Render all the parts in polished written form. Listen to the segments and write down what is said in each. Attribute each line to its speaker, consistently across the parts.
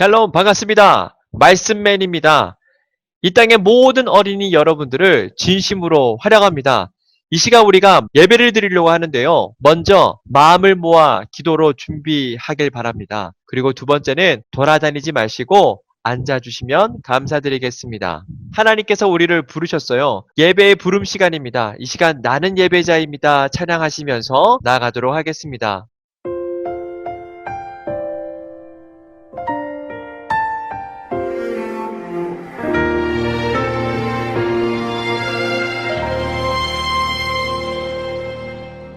Speaker 1: 샬롬 반갑습니다. 말씀맨입니다. 이 땅의 모든 어린이 여러분들을 진심으로 환영합니다. 이 시간 우리가 예배를 드리려고 하는데요. 먼저 마음을 모아 기도로 준비하길 바랍니다. 그리고 두 번째는 돌아다니지 마시고 앉아주시면 감사드리겠습니다. 하나님께서 우리를 부르셨어요. 예배의 부름 시간입니다. 이 시간 나는 예배자입니다. 찬양하시면서 나아가도록 하겠습니다.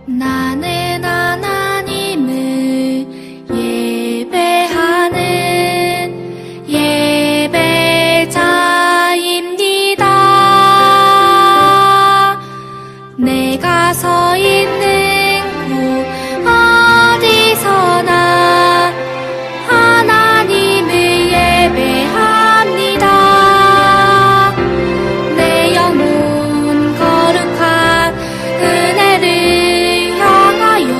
Speaker 2: 나는 하나님을 예배하는 예배자입니다. 내가 서 있는 곳 어디서나 하나님을 예배합니다. 내 영혼 거룩한 은혜를 향하여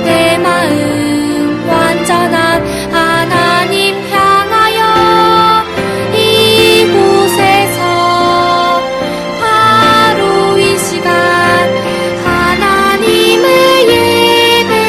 Speaker 2: 내 마음 완전한 하나님 향하여 이곳에서 바로 이 시간 하나님을 예배합니다.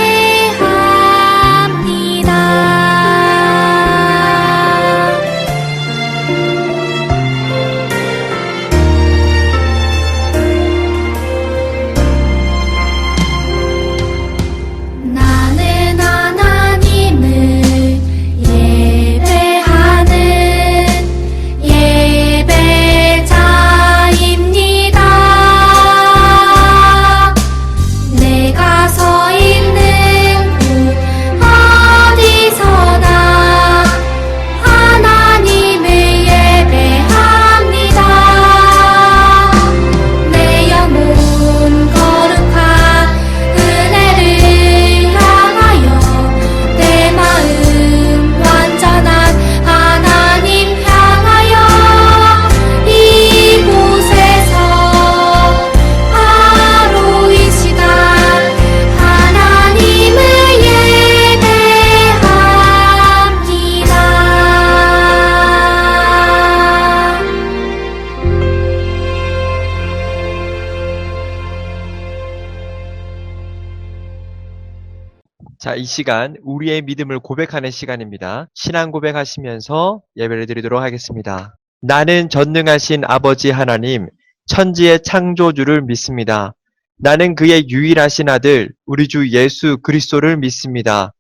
Speaker 2: 나는 하나님을 예배하는 예배자입니다. 내가 서 있는 곳 어디서나 하나님을 예배합니다. 내 영혼 거룩한 은혜를 향하여 내 마음 완전한 하나님 향하여 이곳에서 바로 이 시간 하나님을 예배합니다.
Speaker 1: 자, 이 시간 우리의 믿음을 고백하는 시간입니다. 신앙 고백하시면서 예배를 드리도록 하겠습니다. 나는 전능하신 아버지 하나님, 천지의 창조주를 믿습니다. 나는 그의 유일하신 아들, 우리 주 예수 그리스도를 믿습니다.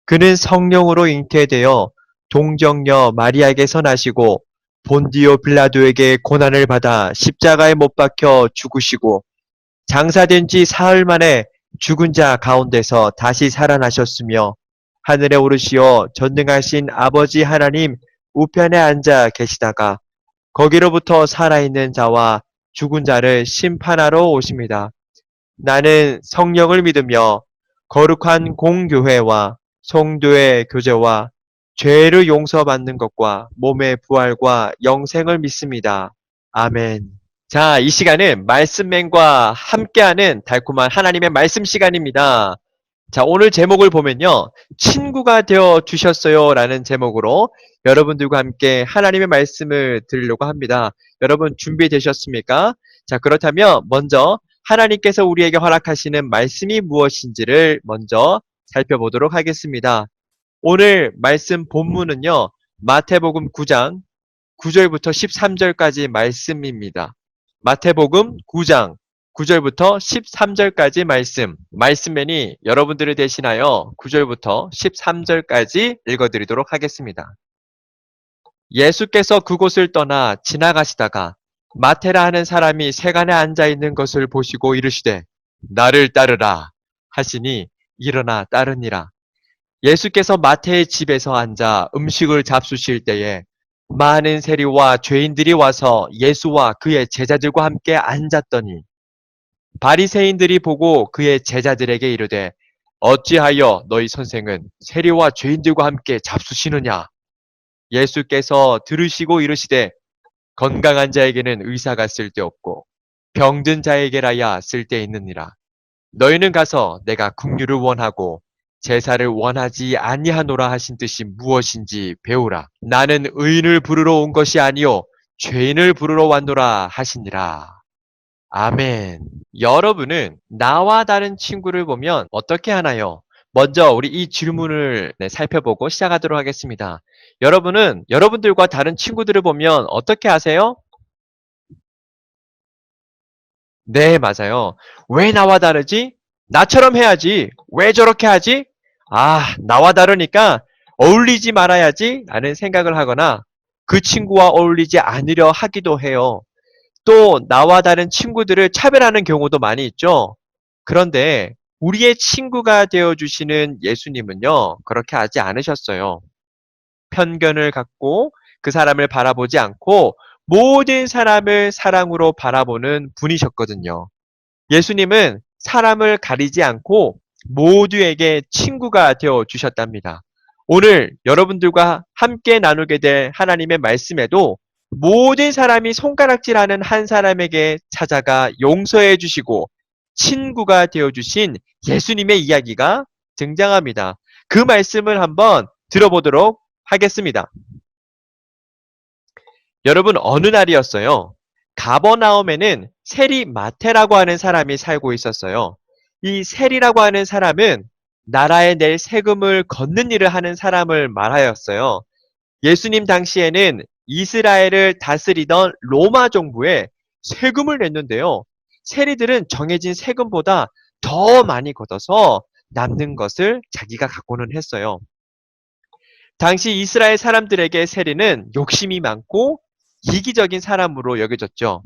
Speaker 1: 그는 성령으로 잉태되어 동정녀 마리아에게서 나시고 본디오 빌라도에게 고난을 받아 십자가에 못 박혀 죽으시고 장사된 지 사흘 만에 죽은 자 가운데서 다시 살아나셨으며 하늘에 오르시어 전능하신 아버지 하나님 우편에 앉아 계시다가 거기로부터 살아있는 자와 죽은 자를 심판하러 오십니다. 나는 성령을 믿으며 거룩한 공교회와 성도의 교제와 죄를 용서받는 것과 몸의 부활과 영생을 믿습니다. 아멘. 자, 이 시간은 말씀맨과 함께하는 달콤한 하나님의 말씀 시간입니다. 자, 오늘 제목을 보면요. 친구가 되어 주셨어요 라는 제목으로 여러분들과 함께 하나님의 말씀을 드리려고 합니다. 여러분 준비되셨습니까? 자, 그렇다면 먼저 하나님께서 우리에게 허락하시는 말씀이 무엇인지를 먼저 살펴보도록 하겠습니다. 오늘 말씀 본문은요. 마태복음 9장 9절부터 13절까지 말씀입니다. 마태복음 9장 9절부터 13절까지 말씀맨이 여러분들을 대신하여 9절부터 13절까지 읽어드리도록 하겠습니다. 예수께서 그곳을 떠나 지나가시다가 마테라 하는 사람이 세간에 앉아있는 것을 보시고 이르시되 나를 따르라 하시니 일어나 따르니라. 예수께서 마태의 집에서 앉아 음식을 잡수실 때에 많은 세리와 죄인들이 와서 예수와 그의 제자들과 함께 앉았더니 바리새인들이 보고 그의 제자들에게 이르되 어찌하여 너희 선생은 세리와 죄인들과 함께 잡수시느냐? 예수께서 들으시고 이르시되 건강한 자에게는 의사가 쓸데없고 병든 자에게라야 쓸데있느니라. 너희는 가서 내가 긍휼을 원하고 제사를 원하지 아니하노라 하신 뜻이 무엇인지 배우라. 나는 의인을 부르러 온 것이 아니요 죄인을 부르러 왔노라 하시니라. 아멘. 여러분은 나와 다른 친구를 보면 어떻게 하나요? 먼저 우리 이 질문을 살펴보고 시작하도록 하겠습니다. 여러분은 여러분들과 다른 친구들을 보면 어떻게 하세요? 네, 맞아요. 왜 나와 다르지? 나처럼 해야지. 왜 저렇게 하지? 아, 나와 다르니까 어울리지 말아야지 라는 생각을 하거나 그 친구와 어울리지 않으려 하기도 해요. 또 나와 다른 친구들을 차별하는 경우도 많이 있죠. 그런데 우리의 친구가 되어주시는 예수님은요, 그렇게 하지 않으셨어요. 편견을 갖고 그 사람을 바라보지 않고 모든 사람을 사랑으로 바라보는 분이셨거든요. 예수님은 사람을 가리지 않고 모두에게 친구가 되어 주셨답니다. 오늘 여러분들과 함께 나누게 될 하나님의 말씀에도 모든 사람이 손가락질하는 한 사람에게 찾아가 용서해 주시고 친구가 되어 주신 예수님의 이야기가 등장합니다. 그 말씀을 한번 들어보도록 하겠습니다. 여러분, 어느 날이었어요? 가버나움에는 세리 마테라고 하는 사람이 살고 있었어요. 이 세리라고 하는 사람은 나라에 낼 세금을 걷는 일을 하는 사람을 말하였어요. 예수님 당시에는 이스라엘을 다스리던 로마 정부에 세금을 냈는데요. 세리들은 정해진 세금보다 더 많이 걷어서 남는 것을 자기가 갖고는 했어요. 당시 이스라엘 사람들에게 세리는 욕심이 많고 이기적인 사람으로 여겨졌죠.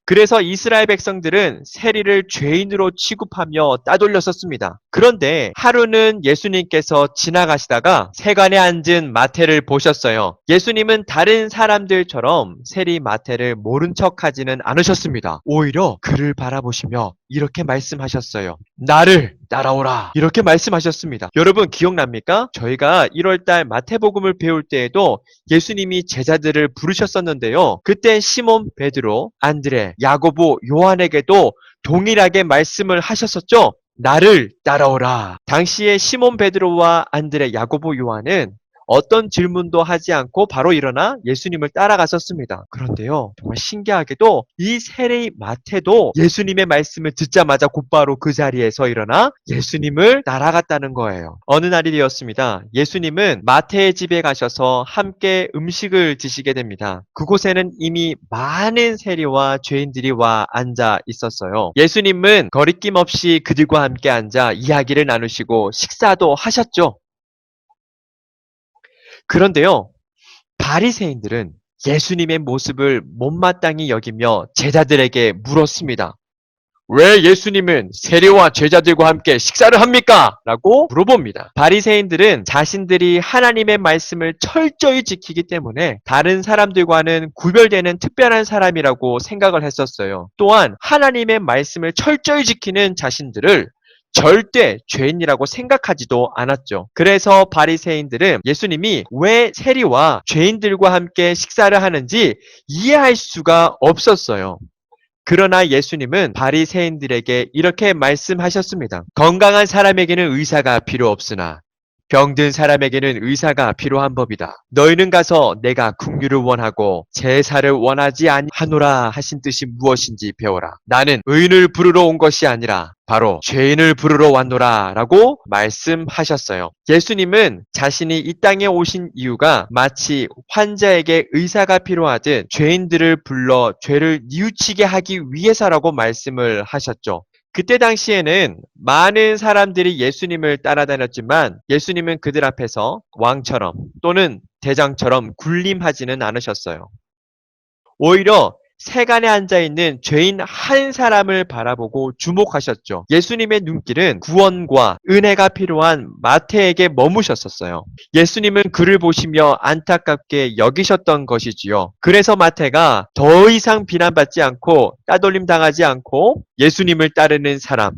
Speaker 1: 그래서 이스라엘 백성들은 세리를 죄인으로 취급하며 따돌렸었습니다. 그런데 하루는 예수님께서 지나가시다가 세간에 앉은 마태를 보셨어요. 예수님은 다른 사람들처럼 세리 마태를 모른 척하지는 않으셨습니다. 오히려 그를 바라보시며 이렇게 말씀하셨어요. 나를 따라오라. 이렇게 말씀하셨습니다. 여러분 기억납니까? 저희가 1월달 마태복음을 배울 때에도 예수님이 제자들을 부르셨었는데요. 그때 시몬 베드로, 안드레, 야고보, 요한에게도 동일하게 말씀을 하셨었죠. 나를 따라오라. 당시에 시몬 베드로와 안드레, 야고보, 요한은 어떤 질문도 하지 않고 바로 일어나 예수님을 따라갔었습니다. 그런데요, 정말 신기하게도 이 세리 마태도 예수님의 말씀을 듣자마자 곧바로 그 자리에서 일어나 예수님을 따라갔다는 거예요. 어느 날이 되었습니다. 예수님은 마태의 집에 가셔서 함께 음식을 드시게 됩니다. 그곳에는 이미 많은 세리와 죄인들이 와 앉아 있었어요. 예수님은 거리낌 없이 그들과 함께 앉아 이야기를 나누시고 식사도 하셨죠. 그런데요, 바리새인들은 예수님의 모습을 못마땅히 여기며 제자들에게 물었습니다. 왜 예수님은 세리와 제자들과 함께 식사를 합니까? 라고 물어봅니다. 바리새인들은 자신들이 하나님의 말씀을 철저히 지키기 때문에 다른 사람들과는 구별되는 특별한 사람이라고 생각을 했었어요. 또한 하나님의 말씀을 철저히 지키는 자신들을 절대 죄인이라고 생각하지도 않았죠. 그래서 바리새인들은 예수님이 왜 세리와 죄인들과 함께 식사를 하는지 이해할 수가 없었어요. 그러나 예수님은 바리새인들에게 이렇게 말씀하셨습니다. 건강한 사람에게는 의사가 필요 없으나 병든 사람에게는 의사가 필요한 법이다. 너희는 가서 내가 긍휼을 원하고 제사를 원하지 아니하노라 하신 뜻이 무엇인지 배워라. 나는 의인을 부르러 온 것이 아니라 바로 죄인을 부르러 왔노라 라고 말씀하셨어요. 예수님은 자신이 이 땅에 오신 이유가 마치 환자에게 의사가 필요하듯 죄인들을 불러 죄를 뉘우치게 하기 위해서라고 말씀을 하셨죠. 그때 당시에는 많은 사람들이 예수님을 따라다녔지만 예수님은 그들 앞에서 왕처럼 또는 대장처럼 군림하지는 않으셨어요. 오히려 세간에 앉아있는 죄인 한 사람을 바라보고 주목하셨죠. 예수님의 눈길은 구원과 은혜가 필요한 마태에게 머무셨었어요. 예수님은 그를 보시며 안타깝게 여기셨던 것이지요. 그래서 마태가 더 이상 비난받지 않고 따돌림 당하지 않고 예수님을 따르는 사람,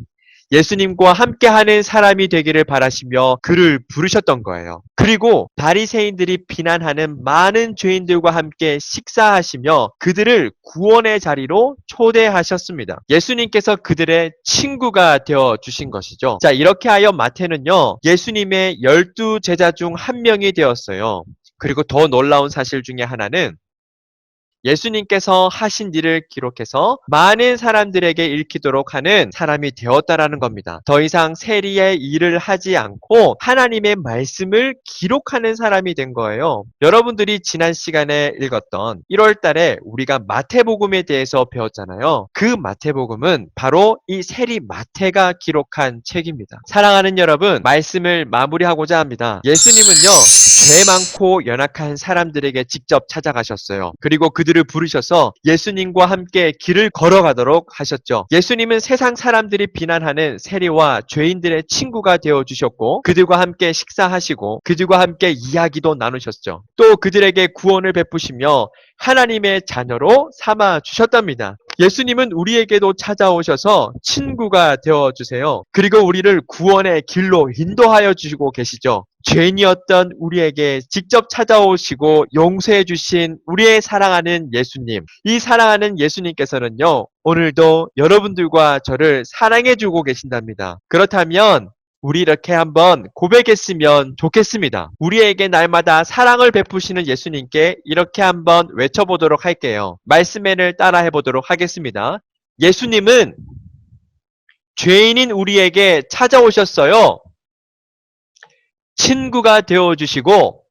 Speaker 1: 예수님과 함께하는 사람이 되기를 바라시며 그를 부르셨던 거예요. 그리고 바리새인들이 비난하는 많은 죄인들과 함께 식사하시며 그들을 구원의 자리로 초대하셨습니다. 예수님께서 그들의 친구가 되어 주신 것이죠. 자, 이렇게 하여 마태는요, 예수님의 12 제자 중 한 명이 되었어요. 그리고 더 놀라운 사실 중에 하나는 예수님께서 하신 일을 기록해서 많은 사람들에게 읽히도록 하는 사람이 되었다라는 겁니다. 더 이상 세리의 일을 하지 않고 하나님의 말씀을 기록하는 사람이 된 거예요. 여러분들이 지난 시간에 읽었던 1월 달에 우리가 마태복음에 대해서 배웠잖아요. 그 마태복음은 바로 이 세리 마태가 기록한 책입니다. 사랑하는 여러분, 말씀을 마무리하고자 합니다. 예수님은요, 죄 많고 연약한 사람들에게 직접 찾아가셨어요. 그리고 그들을 부르셔서 예수님과 함께 길을 걸어가도록 하셨죠. 예수님은 세상 사람들이 비난하는 세리와 죄인들의 친구가 되어주셨고 그들과 함께 식사하시고 그들과 함께 이야기도 나누셨죠. 또 그들에게 구원을 베푸시며 하나님의 자녀로 삼아 주셨답니다. 예수님은 우리에게도 찾아오셔서 친구가 되어주세요. 그리고 우리를 구원의 길로 인도하여 주시고 계시죠. 죄인이었던 우리에게 직접 찾아오시고 용서해 주신 우리의 사랑하는 예수님. 이 사랑하는 예수님께서는요, 오늘도 여러분들과 저를 사랑해 주고 계신답니다. 그렇다면 우리 이렇게 한번 고백했으면 좋겠습니다. 우리에게 날마다 사랑을 베푸시는 예수님께 이렇게 한번 외쳐보도록 할게요. 말씀을 따라해 보도록 하겠습니다. 예수님은 죄인인 우리에게 찾아오셨어요. 친구가 되어주시고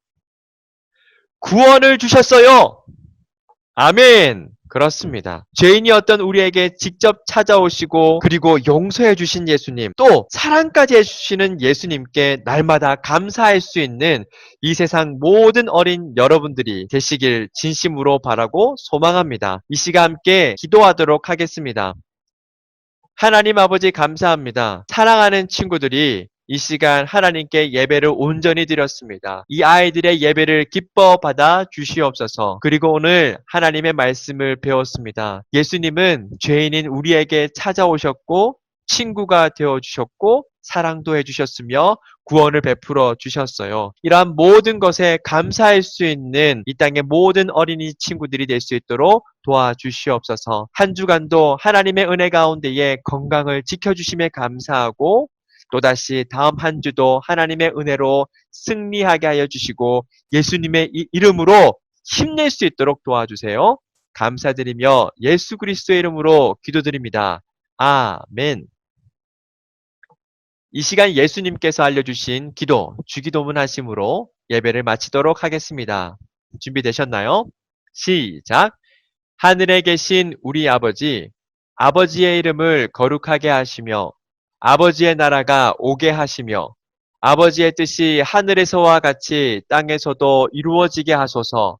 Speaker 1: 구원을 주셨어요. 아멘. 그렇습니다. 죄인이었던 우리에게 직접 찾아오시고 그리고 용서해 주신 예수님, 또 사랑까지 해주시는 예수님께 날마다 감사할 수 있는 이 세상 모든 어린 여러분들이 되시길 진심으로 바라고 소망합니다. 이 시간 함께 기도하도록 하겠습니다. 하나님 아버지 감사합니다. 사랑하는 친구들이 이 시간 하나님께 예배를 온전히 드렸습니다. 이 아이들의 예배를 기뻐 받아 주시옵소서. 그리고 오늘 하나님의 말씀을 배웠습니다. 예수님은 죄인인 우리에게 찾아오셨고 친구가 되어주셨고 사랑도 해주셨으며 구원을 베풀어 주셨어요. 이러한 모든 것에 감사할 수 있는 이 땅의 모든 어린이 친구들이 될 수 있도록 도와주시옵소서. 한 주간도 하나님의 은혜 가운데에 건강을 지켜주심에 감사하고 또다시 다음 한 주도 하나님의 은혜로 승리하게 하여 주시고 예수님의 이름으로 힘낼 수 있도록 도와주세요. 감사드리며 예수 그리스도의 이름으로 기도드립니다. 아멘. 이 시간 예수님께서 알려주신 기도, 주기도문 하심으로 예배를 마치도록 하겠습니다. 준비되셨나요? 시작! 하늘에 계신 우리 아버지, 아버지의 이름을 거룩하게 하시며 아버지의 나라가 오게 하시며 아버지의 뜻이 하늘에서와 같이 땅에서도 이루어지게 하소서.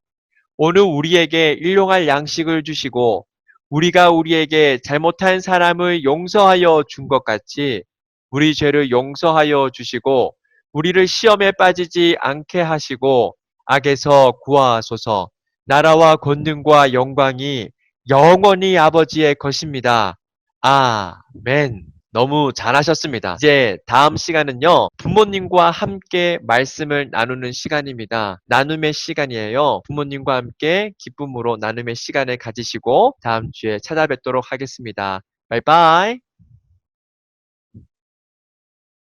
Speaker 1: 오늘 우리에게 일용할 양식을 주시고 우리가 우리에게 잘못한 사람을 용서하여 준 것 같이 우리 죄를 용서하여 주시고 우리를 시험에 빠지지 않게 하시고 악에서 구하소서. 나라와 권능과 영광이 영원히 아버지의 것입니다. 아멘. 너무 잘하셨습니다. 이제 다음 시간은요, 부모님과 함께 말씀을 나누는 시간입니다. 나눔의 시간이에요. 부모님과 함께 기쁨으로 나눔의 시간을 가지시고 다음 주에 찾아뵙도록 하겠습니다. 바이바이.